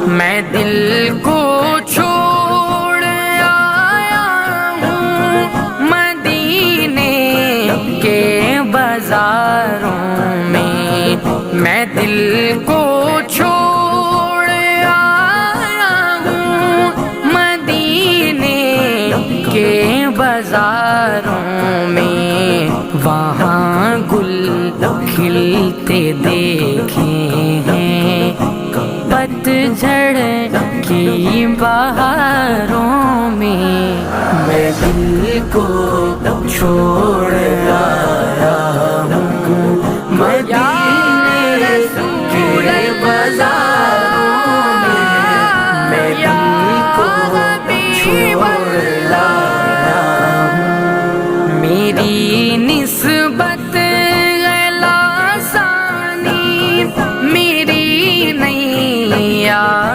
میں دل کو چھوڑ آیا ہوں مدینے کے بازاروں میں دل کو چھوڑ آیا ہوں مدینے کے بازاروں میں، وہاں گل کھلتے دیکھے ہیں پتجھڑ کی بہاروں میں دل کو چھوڑ آیا